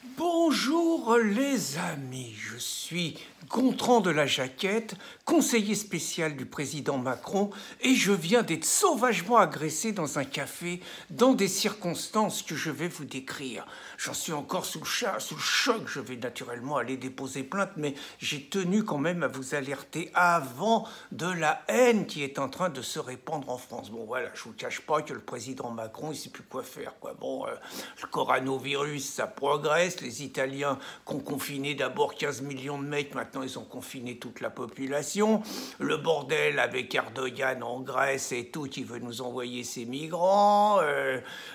Bonjour les amis, je suis Gontran de la Jaquette, conseiller spécial du président Macron, et je viens d'être sauvagement agressé dans un café dans des circonstances que je vais vous décrire. J'en suis encore sous le choc, je vais naturellement aller déposer plainte, mais j'ai tenu quand même à vous alerter avant de la haine qui est en train de se répandre en France. Bon voilà, je vous cache pas que le président Macron, il sait plus quoi faire, quoi. Bon, le coronavirus, ça progresse. Les Italiens qui ont confiné d'abord 15 millions de mecs, maintenant ils ont confiné toute la population. Le bordel avec Erdogan en Grèce et tout, qui veut nous envoyer ses migrants.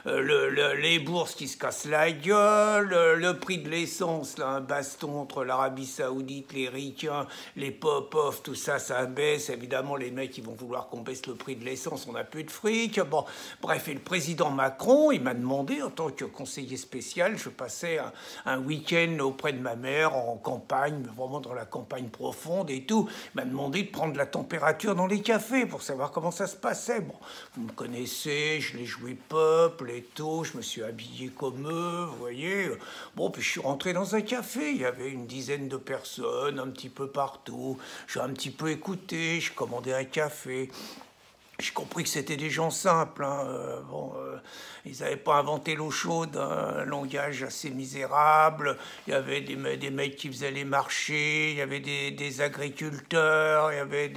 Les bourses qui se cassent la gueule. Le prix de l'essence, là, un baston entre l'Arabie Saoudite, les ricains, les pop-off, tout ça, ça baisse. Évidemment, les mecs, ils vont vouloir qu'on baisse le prix de l'essence, on n'a plus de fric. Bon, bref, et le président Macron, il m'a demandé, en tant que conseiller spécial, je passais un week-end auprès de ma mère en campagne, vraiment dans la campagne profonde et tout. Il m'a demandé de prendre la température dans les cafés pour savoir comment ça se passait. Bon, vous me connaissez, je l'ai joué peuple et tout, je me suis habillé comme eux, vous voyez. Bon, puis je suis rentré dans un café, il y avait une dizaine de personnes un petit peu partout. J'ai un petit peu écouté, je commandais un café. J'ai compris que c'était des gens simples. Hein. Ils n'avaient pas inventé l'eau chaude, un langage assez misérable. Il y avait des mecs qui faisaient les marchés, il y avait des agriculteurs, il y avait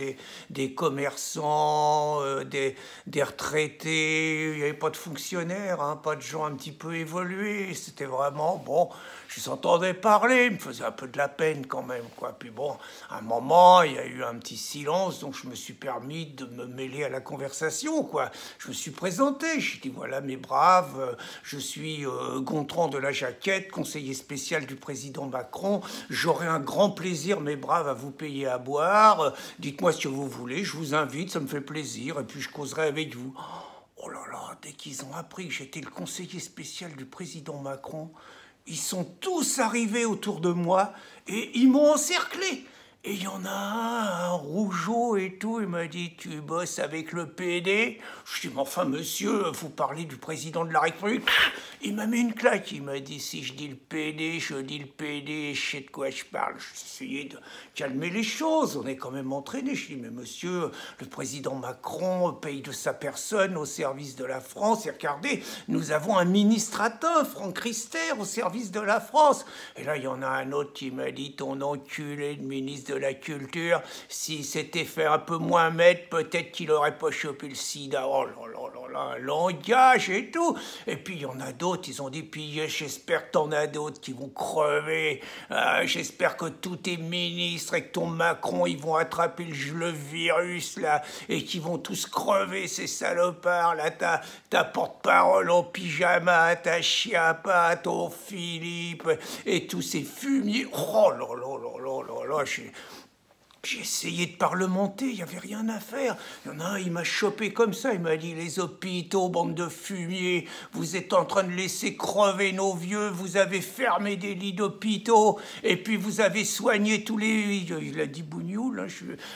des commerçants, des retraités. Il n'y avait pas de fonctionnaires, hein, pas de gens un petit peu évolués. C'était vraiment, bon, je les entendais parler, il me faisait un peu de la peine quand même, quoi. Puis bon, à un moment, il y a eu un petit silence, donc je me suis permis de me mêler à la conversation, quoi. Je me suis présenté, j'ai dit voilà mes braves, je suis Gontran de la Jaquette, conseiller spécial du président Macron. J'aurai un grand plaisir, mes braves, à vous payer à boire. Dites-moi ce que vous voulez, je vous invite, ça me fait plaisir, et puis je causerai avec vous. Oh là là, dès qu'ils ont appris que j'étais le conseiller spécial du président Macron, ils sont tous arrivés autour de moi et ils m'ont encerclé. Et il y en a un rougeau et tout, il m'a dit « Tu bosses avec le PD ?» Je dis « Mais enfin, monsieur, vous parlez du président de la République ?» Il m'a mis une claque, il m'a dit « Si je dis le PD, je dis le PD, je sais de quoi je parle. » J'ai essayé de calmer les choses, on est quand même entraîné. Je dis « Mais monsieur, le président Macron paye de sa personne au service de la France. Et regardez, nous avons un ministrateur, Franck Rister, au service de la France. » Et là, il y en a un autre qui m'a dit « Ton enculé de ministre de la Culture, s'il s'était fait un peu moins maître, peut-être qu'il aurait pas chopé le sida. » Oh là là là là, un langage et tout. Et puis il y en a d'autres, ils ont dit, puis j'espère que t'en as d'autres qui vont crever. J'espère que tous tes ministres et que ton Macron, ils vont attraper le virus, là, et qu'ils vont tous crever, ces salopards, là, ta porte-parole en pyjama, ta chiappa, ton Philippe, et tous ces fumiers. Oh là là là là là là, j'ai essayé de parlementer, il n'y avait rien à faire. Il y en a un, il m'a chopé comme ça, il m'a dit « Les hôpitaux, bande de fumiers, vous êtes en train de laisser crever nos vieux, vous avez fermé des lits d'hôpitaux, et puis vous avez soigné tous les... » Il a dit Bougnoul,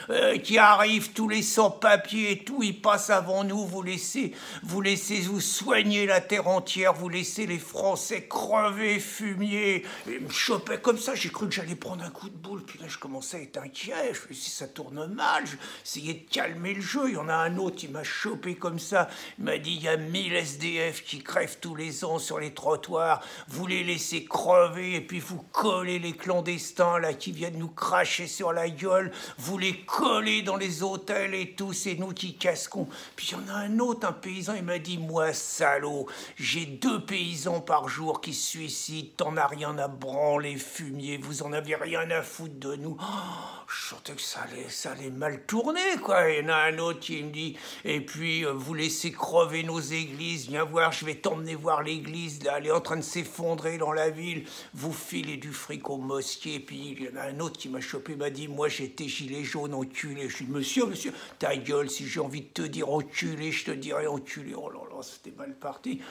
hein, qui arrivent, tous les sans-papiers et tout, ils passent avant nous, vous laissez vous soigner la terre entière, vous laissez les Français crever, fumier. Et il me chopait comme ça, j'ai cru que j'allais prendre un coup de boule, puis là je commençais à être inquiet. Je me suis dit, si ça tourne mal, j'essayais de calmer le jeu. Il y en a un autre, il m'a chopé comme ça. Il m'a dit, il y a 1000 SDF qui crèvent tous les ans sur les trottoirs. Vous les laissez crever et puis vous collez les clandestins là qui viennent nous cracher sur la gueule. Vous les collez dans les hôtels et tout. C'est nous qui casquons. Puis il y en a un autre, un paysan, il m'a dit, moi salaud, j'ai 2 paysans par jour qui se suicident. T'en as rien à branler, fumier. Vous en avez rien à foutre de nous. Oh, je sentais que ça allait mal tourner, quoi. Il y en a un autre qui me dit, et puis vous laissez crever nos églises, viens voir, je vais t'emmener voir l'église, là, elle est en train de s'effondrer dans la ville, vous filez du fric aux mosquées. Puis il y en a un autre qui m'a chopé, m'a dit, moi j'étais gilet jaune, enculé. Je dis, monsieur, ta gueule, si j'ai envie de te dire enculé, je te dirai enculé. Oh là là, c'était mal parti.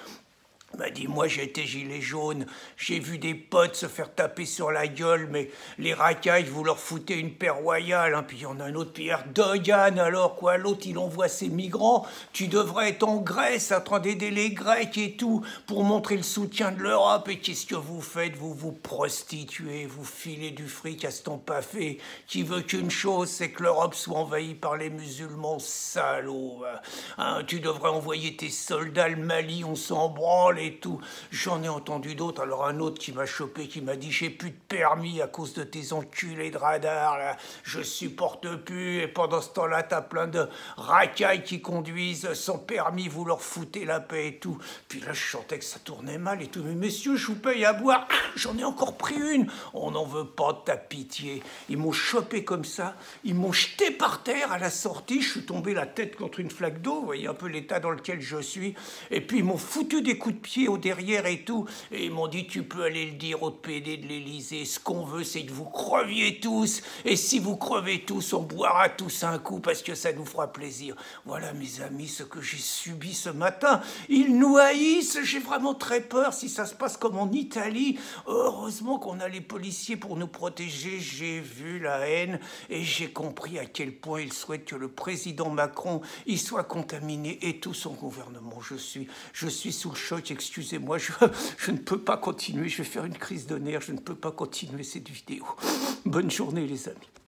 Il m'a dit, moi j'étais gilet jaune, j'ai vu des potes se faire taper sur la gueule, mais les racailles, vous leur foutez une paire royale, hein. Puis il y en a un autre, puis Erdogan, alors quoi, l'autre il envoie ses migrants, tu devrais être en Grèce en train d'aider les Grecs et tout, pour montrer le soutien de l'Europe, et qu'est-ce que vous faites? Vous vous prostituez, vous filez du fric à ce temps pas fait, qui veut qu'une chose, c'est que l'Europe soit envahie par les musulmans, salauds, hein. Tu devrais envoyer tes soldats le Mali, on s'en branle, et tout. J'en ai entendu d'autres. Alors un autre qui m'a chopé, qui m'a dit, j'ai plus de permis à cause de tes enculés de radar, là. Je supporte plus. Et pendant ce temps-là, t'as plein de racailles qui conduisent sans permis, vous leur foutez la paix et tout. Puis là, je sentais que ça tournait mal et tout. Mais messieurs, je vous paye à boire. J'en ai encore pris une. On n'en veut pas de ta pitié. Ils m'ont chopé comme ça. Ils m'ont jeté par terre à la sortie. Je suis tombé la tête contre une flaque d'eau. Vous voyez un peu l'état dans lequel je suis. Et puis ils m'ont foutu des coups de pied au derrière et tout. Et ils m'ont dit, tu peux aller le dire au PD de l'Élysée. Ce qu'on veut, c'est que vous creviez tous. Et si vous crevez tous, on boira tous un coup parce que ça nous fera plaisir. Voilà, mes amis, ce que j'ai subi ce matin. Ils nous haïssent. J'ai vraiment très peur si ça se passe comme en Italie. Heureusement qu'on a les policiers pour nous protéger. J'ai vu la haine et j'ai compris à quel point ils souhaitent que le président Macron y soit contaminé et tout son gouvernement. Je suis sous le choc, excusez-moi, je ne peux pas continuer, je vais faire une crise de nerfs, je ne peux pas continuer cette vidéo. Bonne journée les amis.